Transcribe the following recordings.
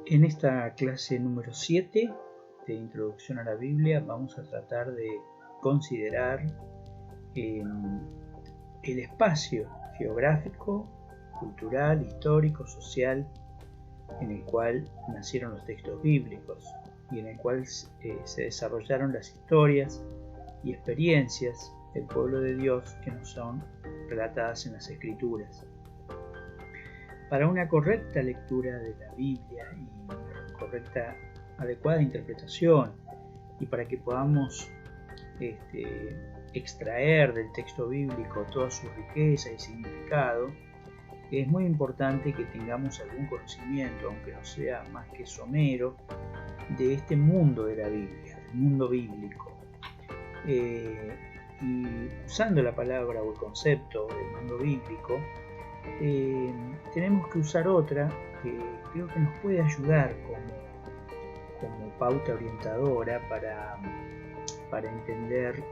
En esta clase número 7 de Introducción a la Biblia vamos a tratar de considerar el espacio geográfico, cultural, histórico, social en el cual nacieron los textos bíblicos y en el cual se desarrollaron las historias y experiencias del pueblo de Dios que nos son relatadas en las Escrituras. Para una correcta lectura de la Biblia y una correcta, adecuada interpretación, y para que podamos extraer del texto bíblico toda su riqueza y significado, es muy importante que tengamos algún conocimiento, aunque no sea más que somero, de este mundo de la Biblia, el mundo bíblico. Y usando la palabra o el concepto del mundo bíblico, tenemos que usar otra que creo que nos puede ayudar como pauta orientadora para entender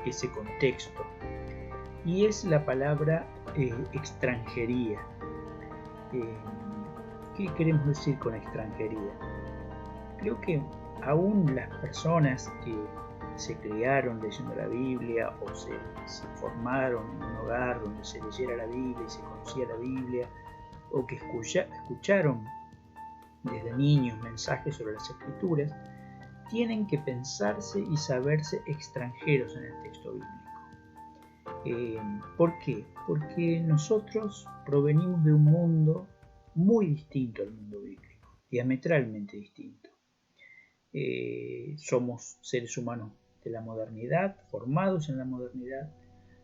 ese contexto, y es la palabra extranjería. ¿Qué queremos decir con extranjería? Creo que aún las personas que se criaron leyendo la Biblia o se formaron en un hogar donde se leyera la Biblia y se conocía la Biblia, o que escucharon desde niños mensajes sobre las Escrituras, tienen que pensarse y saberse extranjeros en el texto bíblico. ¿Por qué? Porque nosotros provenimos de un mundo muy distinto al mundo bíblico, diametralmente distinto. Somos seres humanos de la modernidad, formados en la modernidad,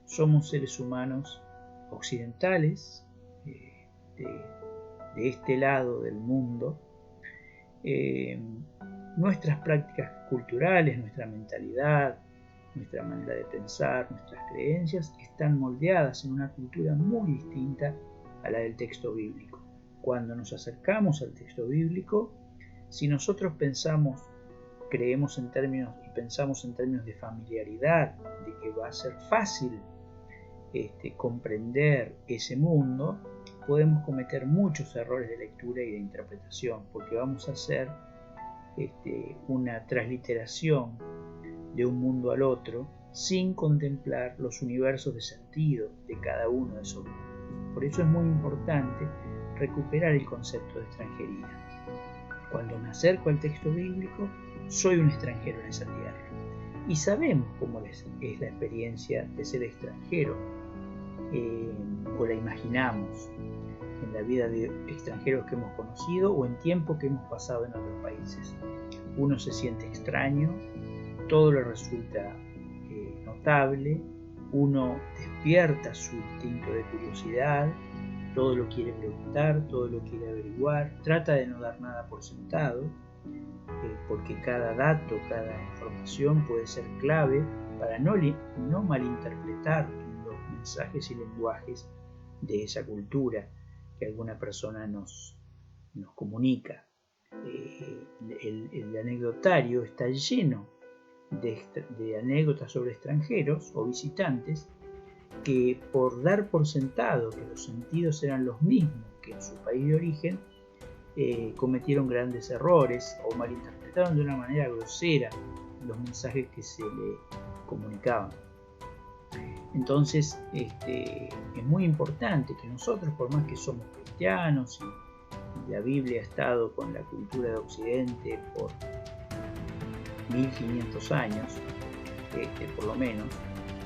somos seres humanos occidentales, de este lado del mundo. Nuestras prácticas culturales, nuestra mentalidad, nuestra manera de pensar, nuestras creencias están moldeadas en una cultura muy distinta a la del texto bíblico. Cuando nos acercamos al texto bíblico, si nosotros creemos en términos y pensamos en términos de familiaridad, de que va a ser fácil comprender ese mundo, podemos cometer muchos errores de lectura y de interpretación, porque vamos a hacer una transliteración de un mundo al otro sin contemplar los universos de sentido de cada uno de esos mundos. Por eso es muy importante recuperar el concepto de extranjería. Cuando me acerco al texto bíblico, soy un extranjero en esa tierra. Y sabemos cómo es la experiencia de ser extranjero, o la imaginamos en la vida de extranjeros que hemos conocido o en tiempo que hemos pasado en otros países. Uno se siente extraño, todo le resulta notable, uno despierta su instinto de curiosidad, todo lo quiere preguntar, todo lo quiere averiguar, trata de no dar nada por sentado, porque cada dato, cada información puede ser clave para no malinterpretar los mensajes y lenguajes de esa cultura que alguna persona nos comunica. El anecdotario está lleno de anécdotas sobre extranjeros o visitantes que, por dar por sentado que los sentidos eran los mismos que en su país de origen, cometieron grandes errores o malinterpretaron de una manera grosera los mensajes que se le comunicaban. Entonces es muy importante que nosotros, por más que somos cristianos y la Biblia ha estado con la cultura de Occidente por 1500 años, por lo menos,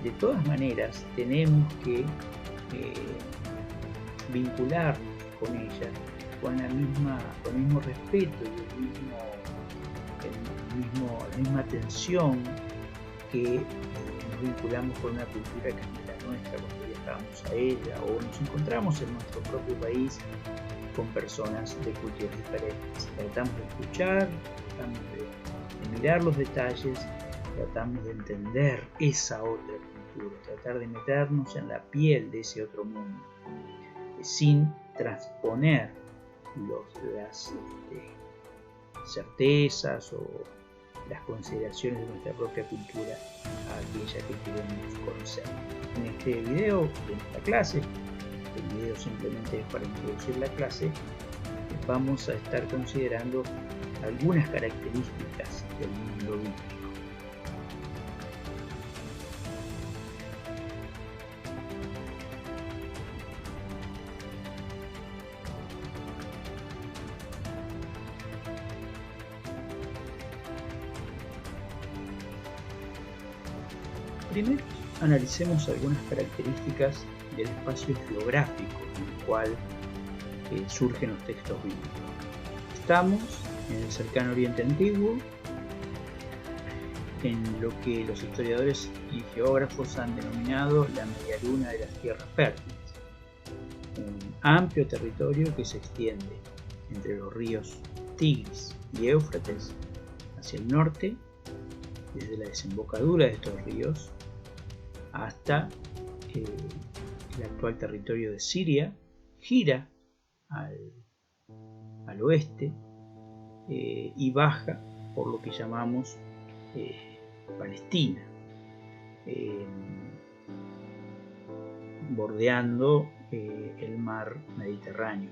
de todas maneras tenemos que vincularnos con ella con el mismo respeto y la misma atención que nos vinculamos con una cultura que no es la nuestra cuando viajamos a ella o nos encontramos en nuestro propio país con personas de culturas diferentes. Tratamos de escuchar, tratamos de mirar los detalles, tratamos de entender esa otra cultura, tratar de meternos en la piel de ese otro mundo, sin transponer las certezas o las consideraciones de nuestra propia cultura a aquella que queremos conocer. En este video de esta clase, el video simplemente es para introducir la clase, vamos a estar considerando algunas características del mundo bíblico. Primero, analicemos algunas características del espacio geográfico en el cual surgen los textos bíblicos. Estamos en el cercano Oriente Antiguo, en lo que los historiadores y geógrafos han denominado la media luna de las tierras fértiles, un amplio territorio que se extiende entre los ríos Tigris y Éufrates hacia el norte, desde la desembocadura de estos ríos hasta el actual territorio de Siria, gira al oeste y baja por lo que llamamos Palestina, bordeando el mar Mediterráneo.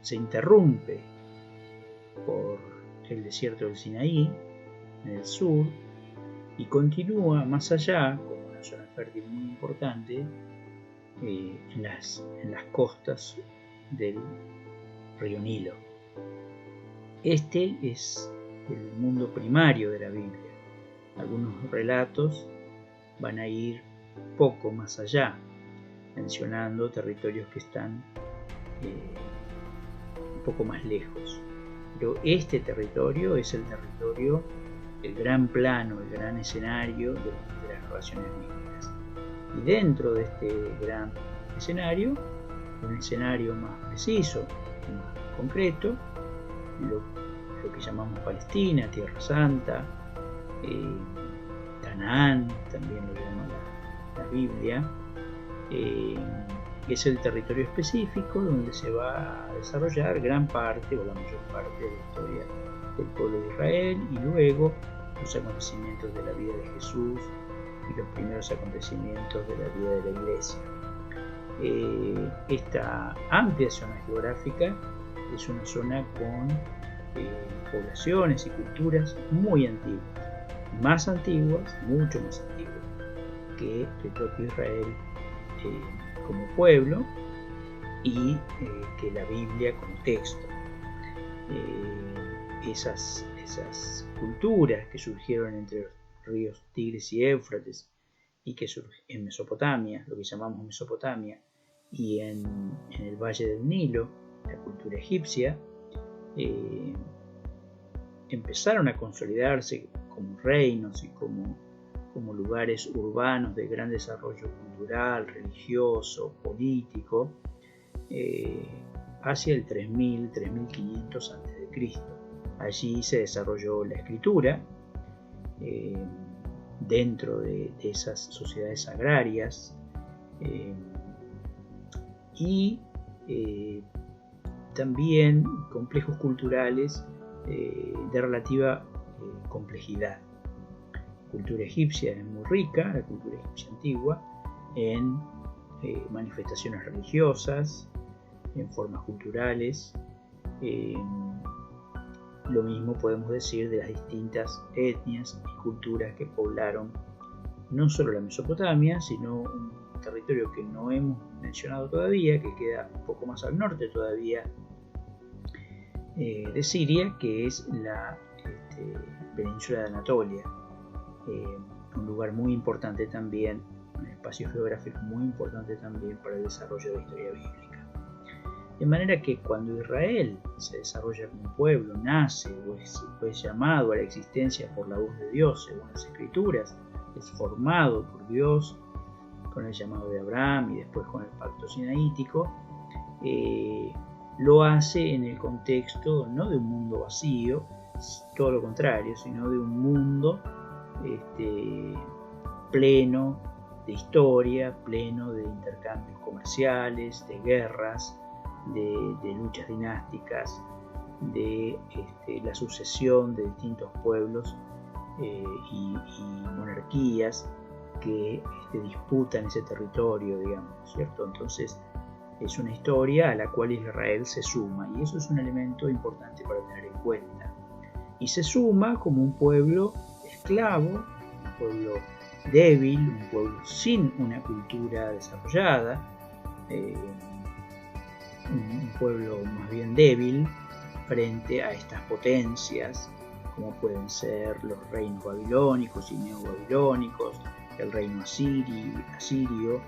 Se interrumpe por el desierto del Sinaí en el sur y continúa más allá como una zona fértil muy importante en las costas del río Nilo. Este es el mundo primario de la Biblia. Algunos relatos van a ir poco más allá, mencionando territorios que están un poco más lejos. Pero este territorio es el territorio, el gran plano, el gran escenario de las narraciones bíblicas. Y dentro de este gran escenario, un escenario más preciso, más concreto, lo que llamamos Palestina, Tierra Santa, Canaán, también lo llama la Biblia, es el territorio específico donde se va a desarrollar gran parte o la mayor parte de la historia del pueblo de Israel y luego los acontecimientos de la vida de Jesús y los primeros acontecimientos de la vida de la Iglesia. Esta amplia zona geográfica es una zona con poblaciones y culturas muy antiguas, mucho más antiguas que el propio Israel como pueblo y que la Biblia como texto. Esas culturas que surgieron entre los ríos Tigris y Éufrates y que surgen en Mesopotamia, lo que llamamos Mesopotamia, y en el Valle del Nilo, la cultura egipcia, empezaron a consolidarse como reinos y como lugares urbanos de gran desarrollo cultural, religioso, político, hacia el 3500 a.C. Allí se desarrolló la escritura dentro de esas sociedades agrarias y también complejos culturales de relativa complejidad. La cultura egipcia es muy rica, la cultura egipcia antigua, en manifestaciones religiosas, en formas culturales. Lo mismo podemos decir de las distintas etnias y culturas que poblaron no solo la Mesopotamia, sino un territorio que no hemos mencionado todavía, que queda un poco más al norte todavía de Siria, que es la península de Anatolia, un lugar muy importante también, un espacio geográfico muy importante también para el desarrollo de la historia bíblica. De manera que cuando Israel se desarrolla como pueblo, nace o es llamado a la existencia por la voz de Dios según las Escrituras, es formado por Dios con el llamado de Abraham y después con el pacto sinaítico, lo hace en el contexto no de un mundo vacío, todo lo contrario, sino de un mundo pleno de historia, pleno de intercambios comerciales, de guerras, de luchas dinásticas, de la sucesión de distintos pueblos y monarquías que disputan ese territorio, digamos, ¿cierto? Entonces, Es una historia a la cual Israel se suma, y eso es un elemento importante para tener en cuenta. Y se suma como un pueblo esclavo, un pueblo débil, un pueblo sin una cultura desarrollada, un pueblo más bien débil frente a estas potencias, como pueden ser los reinos babilónicos y neobabilónicos, el reino asirio,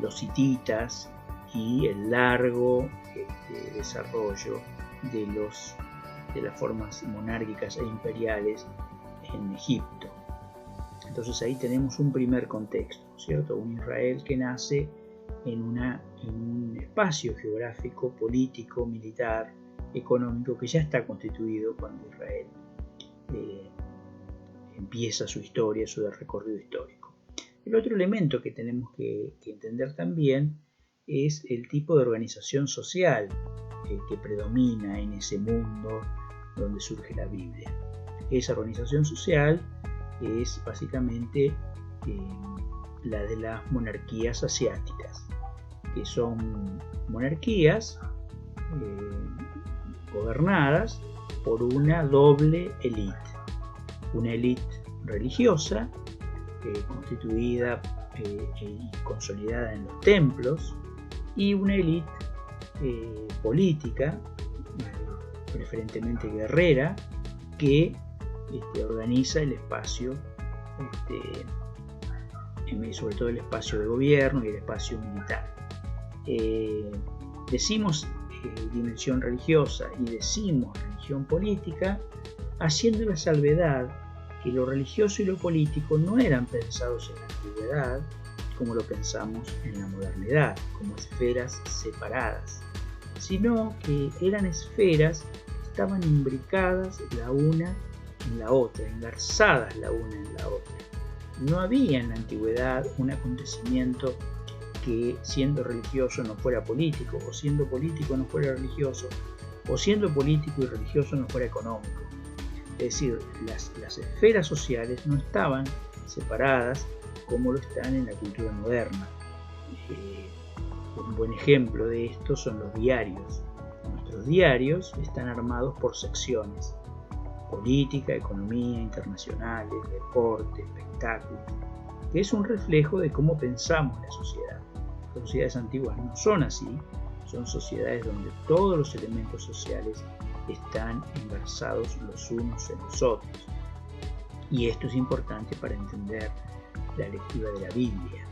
los hititas y el largo desarrollo de las formas monárquicas e imperiales en Egipto. Entonces ahí tenemos un primer contexto, ¿cierto? Un Israel que nace en un espacio geográfico, político, militar, económico, que ya está constituido cuando Israel empieza su historia, su recorrido histórico. El otro elemento que tenemos que entender también es el tipo de organización social que predomina en ese mundo donde surge la Biblia. Esa organización social es básicamente la de las monarquías asiáticas, que son monarquías gobernadas por una doble élite. Una élite religiosa constituida y consolidada en los templos, y una élite política, preferentemente guerrera, que organiza el espacio, sobre todo el espacio de gobierno y el espacio militar. Decimos dimensión religiosa y decimos religión política, haciendo la salvedad que lo religioso y lo político no eran pensados en la antigüedad como lo pensamos en la modernidad, como esferas separadas, sino que eran esferas que estaban imbricadas la una en la otra, engarzadas la una en la otra. No había en la antigüedad un acontecimiento que siendo religioso no fuera político, o siendo político no fuera religioso, o siendo político y religioso no fuera económico. Es decir, las esferas sociales no estaban separadas como lo están en la cultura moderna. Un buen ejemplo de esto son los diarios. Nuestros diarios están armados por secciones: política, economía, internacionales, deporte, espectáculos, que es un reflejo de cómo pensamos la sociedad. Las sociedades antiguas no son así, son sociedades donde todos los elementos sociales están engarzados los unos en los otros. Y esto es importante para entender la lectura de la Biblia,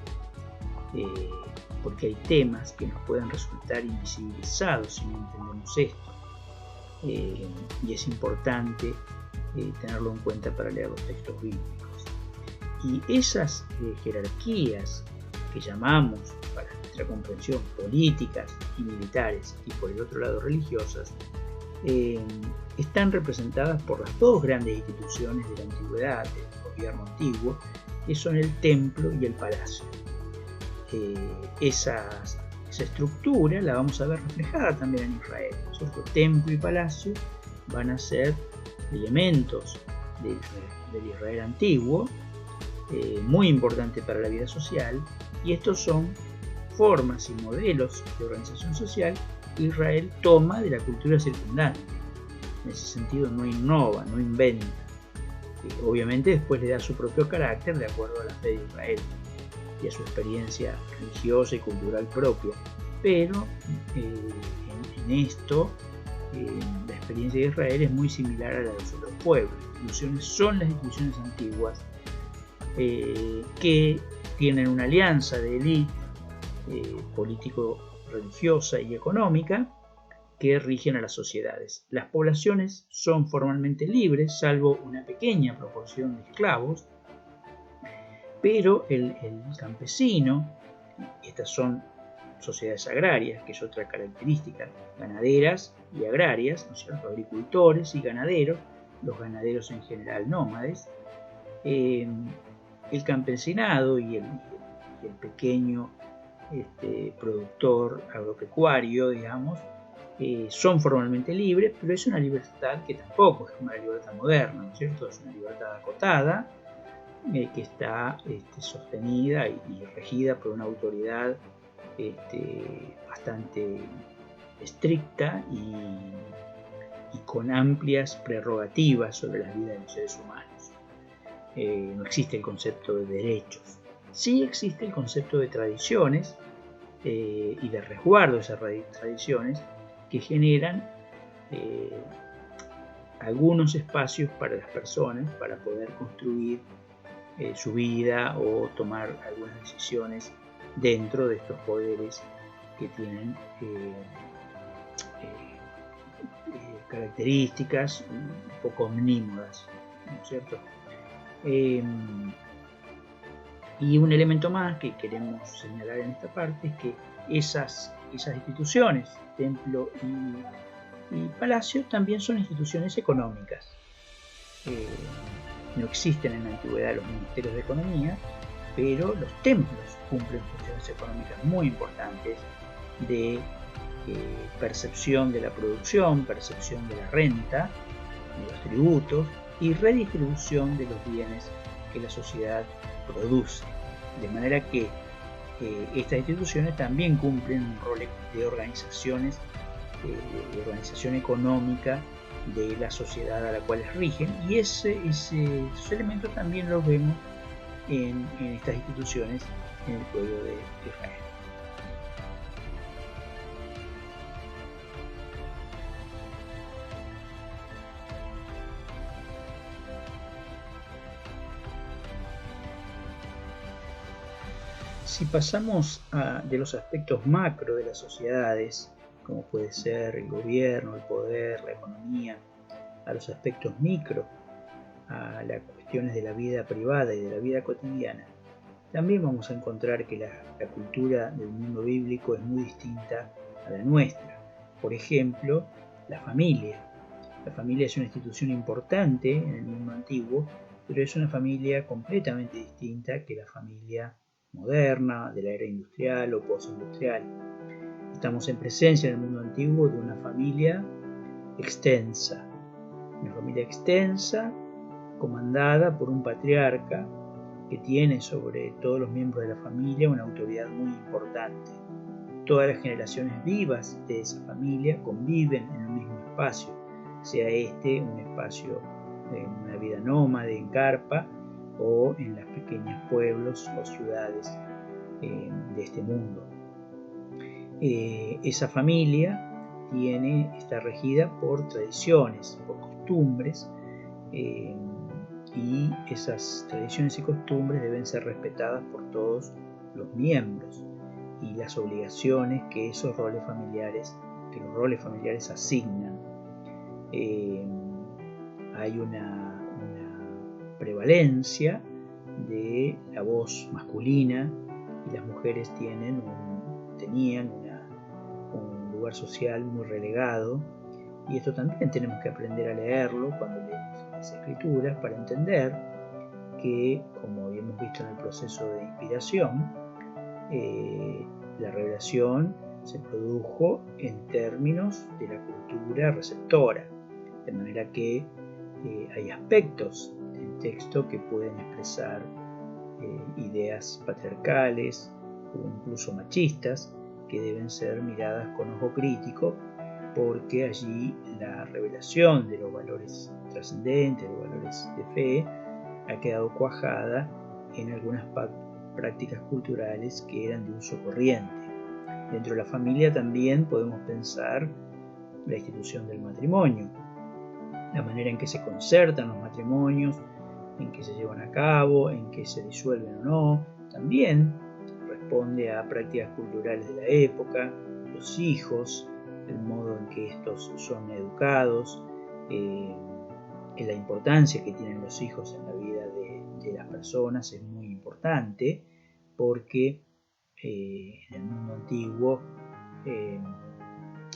porque hay temas que nos pueden resultar invisibilizados si no entendemos esto, y es importante tenerlo en cuenta para leer los textos bíblicos. Y esas jerarquías que llamamos, para nuestra comprensión, políticas y militares, y por el otro lado religiosas, están representadas por las dos grandes instituciones de la antigüedad, del gobierno antiguo, que son el templo y el palacio. Esa estructura la vamos a ver reflejada también en Israel, ¿cierto? Templo y palacio van a ser elementos del Israel antiguo, muy importante para la vida social, y estos son formas y modelos de organización social que Israel toma de la cultura circundante. En ese sentido no innova, no inventa. Obviamente después le da su propio carácter de acuerdo a la fe de Israel y a su experiencia religiosa y cultural propia, pero en esto la experiencia de Israel es muy similar a la de los otros pueblos. Las instituciones son las instituciones antiguas que tienen una alianza de élite político-religiosa y económica que rigen a las sociedades. Las poblaciones son formalmente libres, salvo una pequeña proporción de esclavos, pero el campesino, estas son sociedades agrarias, que es otra característica, ganaderas y agrarias, ¿no es cierto? Agricultores y ganaderos, los ganaderos en general nómades, el campesinado y el pequeño productor agropecuario, digamos, son formalmente libres, pero es una libertad que tampoco es una libertad moderna, ¿no es cierto? Es una libertad acotada, que está sostenida y regida por una autoridad bastante estricta y con amplias prerrogativas sobre la vida de los seres humanos. No existe el concepto de derechos. Sí existe el concepto de tradiciones y de resguardo de esas tradiciones que generan algunos espacios para las personas para poder construir su vida o tomar algunas decisiones dentro de estos poderes que tienen características un poco omnímodas, ¿no es cierto? Y un elemento más que queremos señalar en esta parte es que esas instituciones, templo y palacio, también son instituciones económicas. No existen en la antigüedad los ministerios de economía, pero los templos cumplen funciones económicas muy importantes de percepción de la producción, percepción de la renta, de los tributos y redistribución de los bienes que la sociedad produce. De manera que estas instituciones también cumplen un rol de organizaciones, de organización económica de la sociedad a la cual rigen, y esos elementos también los vemos en estas instituciones en el pueblo de Israel. Si pasamos de los aspectos macro de las sociedades, como puede ser el gobierno, el poder, la economía, a los aspectos micro, a las cuestiones de la vida privada y de la vida cotidiana, también vamos a encontrar que la cultura del mundo bíblico es muy distinta a la nuestra. Por ejemplo, la familia. La familia es una institución importante en el mundo antiguo, pero es una familia completamente distinta que la familia moderna, de la era industrial o postindustrial. Estamos en presencia en el mundo antiguo de una familia extensa, comandada por un patriarca que tiene sobre todos los miembros de la familia una autoridad muy importante. Todas las generaciones vivas de esa familia conviven en el mismo espacio, sea un espacio de una vida nómade en carpa o en los pequeños pueblos o ciudades de este mundo. Esa familia está regida por tradiciones, por costumbres, y esas tradiciones y costumbres deben ser respetadas por todos los miembros, y las obligaciones que los roles familiares asignan. Hay una prevalencia de la voz masculina y las mujeres tenían un lugar social muy relegado, y esto también tenemos que aprender a leerlo cuando leemos las escrituras para entender que, como habíamos visto en el proceso de inspiración, la revelación se produjo en términos de la cultura receptora, de manera que hay aspectos del texto que pueden expresar ideas patriarcales o incluso machistas que deben ser miradas con ojo crítico, porque allí la revelación de los valores trascendentes, de los valores de fe, ha quedado cuajada en algunas prácticas culturales que eran de uso corriente. Dentro de la familia también podemos pensar la institución del matrimonio, la manera en que se concertan los matrimonios, en que se llevan a cabo, en que se disuelven o no, también responde a prácticas culturales de la época, los hijos, el modo en que estos son educados, la importancia que tienen los hijos en la vida de las personas es muy importante, porque en el mundo antiguo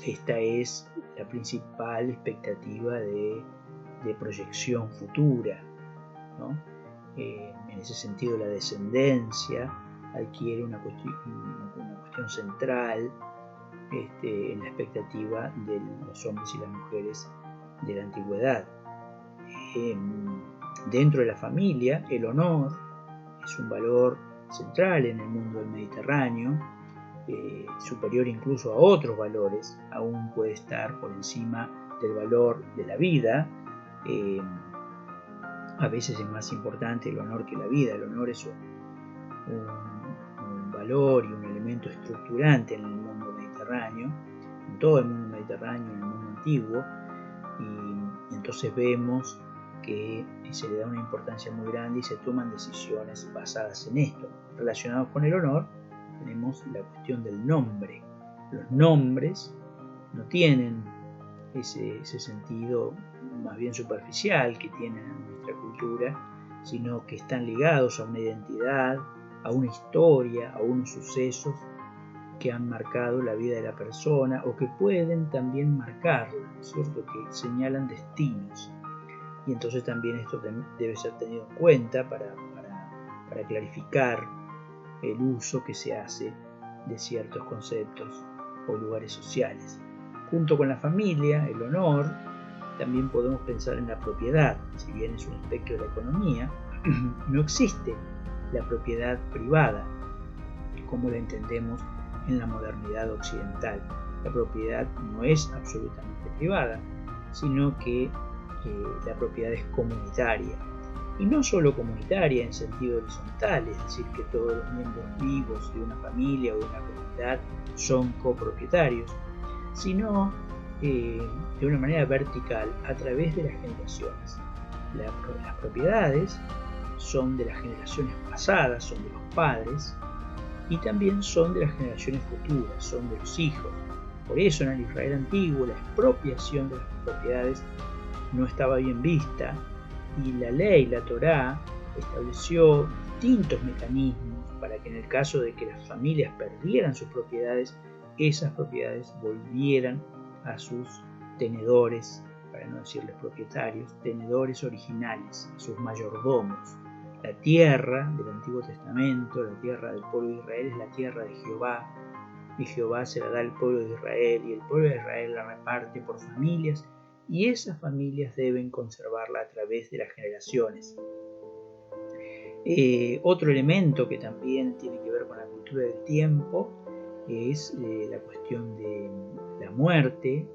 esta es la principal expectativa de proyección futura, ¿no? En ese sentido, la descendencia adquiere una cuestión central en la expectativa de los hombres y las mujeres de la antigüedad. Dentro de la familia, el honor es un valor central en el mundo del Mediterráneo, superior incluso a otros valores, aún puede estar por encima del valor de la vida. A veces es más importante el honor que la vida. El honor es un valor y un elemento estructurante en el mundo mediterráneo, en todo el mundo mediterráneo, en el mundo antiguo, y entonces vemos que se le da una importancia muy grande y se toman decisiones basadas en esto. Relacionados con el honor, tenemos la cuestión del nombre. Los nombres no tienen ese sentido más bien superficial que tienen en nuestra cultura, sino que están ligados a una identidad, a una historia, a unos sucesos que han marcado la vida de la persona o que pueden también marcarla, ¿cierto? Que señalan destinos. Y entonces también esto debe ser tenido en cuenta para clarificar el uso que se hace de ciertos conceptos o lugares sociales. Junto con la familia, el honor, también podemos pensar en la propiedad. Si bien es un aspecto de la economía, no existe la propiedad privada como la entendemos en la modernidad occidental. La propiedad no es absolutamente privada, sino que la propiedad es comunitaria. Y no solo comunitaria en sentido horizontal, es decir, que todos los miembros vivos de una familia o de una comunidad son copropietarios, sino de una manera vertical a través de las generaciones. Las propiedades son de las generaciones pasadas, son de los padres, y también son de las generaciones futuras, son de los hijos. Por eso en el Israel antiguo la expropiación de las propiedades no estaba bien vista, y la ley, la Torá, estableció distintos mecanismos para que en el caso de que las familias perdieran sus propiedades, esas propiedades volvieran a sus tenedores, para no decirles propietarios, tenedores originales, a sus mayordomos. La tierra del Antiguo Testamento, la tierra del pueblo de Israel, es la tierra de Jehová, y Jehová se la da al pueblo de Israel, y el pueblo de Israel la reparte por familias, y esas familias deben conservarla a través de las generaciones. Otro elemento que también tiene que ver con la cultura del tiempo es la cuestión de la muerte,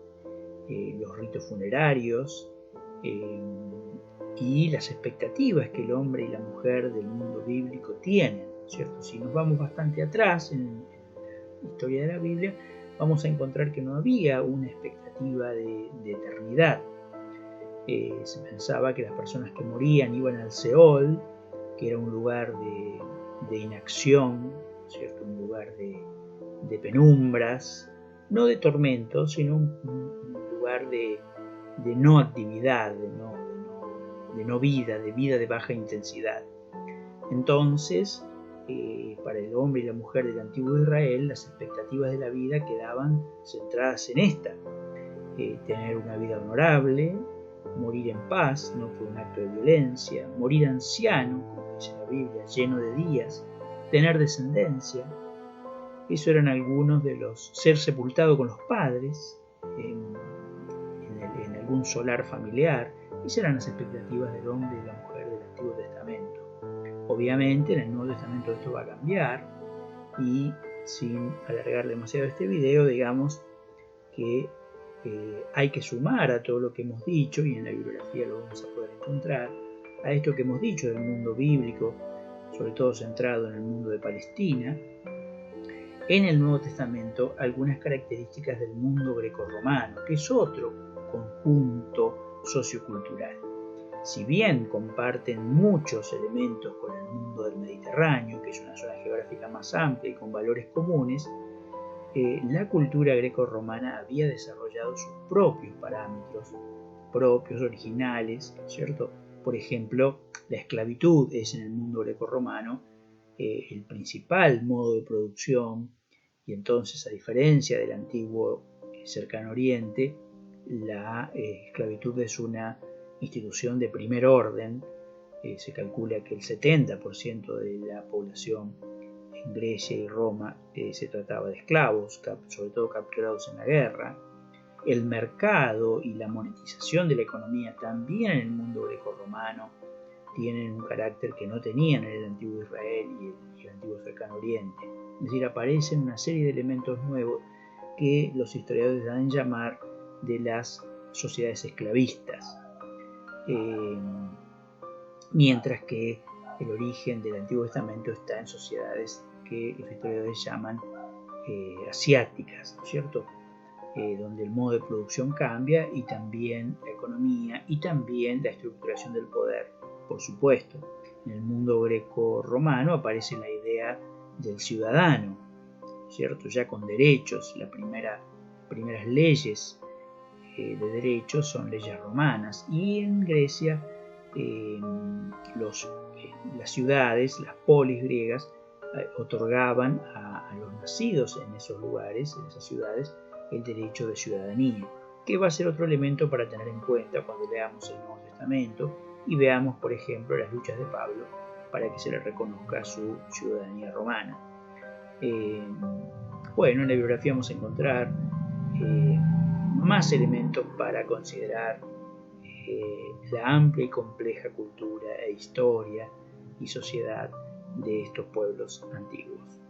los ritos funerarios y las expectativas que el hombre y la mujer del mundo bíblico tienen, ¿cierto? Si nos vamos bastante atrás en la historia de la Biblia, vamos a encontrar que no había una expectativa de eternidad. Se pensaba que las personas que morían iban al Seol, que era un lugar de inacción, ¿cierto? Un lugar de penumbras, no de tormentos, sino un lugar de no actividad, de no vida, de vida de baja intensidad. Entonces, para el hombre y la mujer del antiguo Israel, las expectativas de la vida quedaban centradas en esta: tener una vida honorable, morir en paz, no por un acto de violencia, morir anciano, como dice la Biblia, lleno de días, tener descendencia. Eso eran algunos de los: ser sepultado con los padres en algún solar familiar. Esas eran las expectativas del hombre y la mujer del Antiguo Testamento. Obviamente en el Nuevo Testamento esto va a cambiar, y sin alargar demasiado este video, digamos que hay que sumar a todo lo que hemos dicho, y en la bibliografía lo vamos a poder encontrar, a esto que hemos dicho del mundo bíblico, sobre todo centrado en el mundo de Palestina, en el Nuevo Testamento algunas características del mundo grecorromano, que es otro conjunto sociocultural. Si bien comparten muchos elementos con el mundo del Mediterráneo, que es una zona geográfica más amplia y con valores comunes, la cultura grecorromana había desarrollado sus propios parámetros, propios, originales, ¿cierto? Por ejemplo, la esclavitud es en el mundo grecorromano el principal modo de producción, y entonces, a diferencia del antiguo cercano oriente, la esclavitud es una institución de primer orden. Se calcula que el 70% de la población en Grecia y Roma se trataba de esclavos, sobre todo capturados en la guerra. El mercado y la monetización de la economía también en el mundo grecorromano tienen un carácter que no tenían en el antiguo Israel y el antiguo Cercano Oriente. Es decir, aparecen una serie de elementos nuevos que los historiadores dan en llamar de las sociedades esclavistas, mientras que el origen del Antiguo Testamento está en sociedades que los historiadores llaman asiáticas, ¿no es cierto? Donde el modo de producción cambia y también la economía y también la estructuración del poder. Por supuesto, en el mundo greco-romano aparece la idea del ciudadano, ¿cierto? Ya con derechos. Las primeras leyes de derechos son leyes romanas, y en Grecia las ciudades, las polis griegas, otorgaban a los nacidos en esos lugares, en esas ciudades, el derecho de ciudadanía, que va a ser otro elemento para tener en cuenta cuando leamos el Nuevo Testamento y veamos, por ejemplo, las luchas de Pablo para que se le reconozca su ciudadanía romana. Bueno, en la bibliografía vamos a encontrar más elementos para considerar la amplia y compleja cultura e historia y sociedad de estos pueblos antiguos.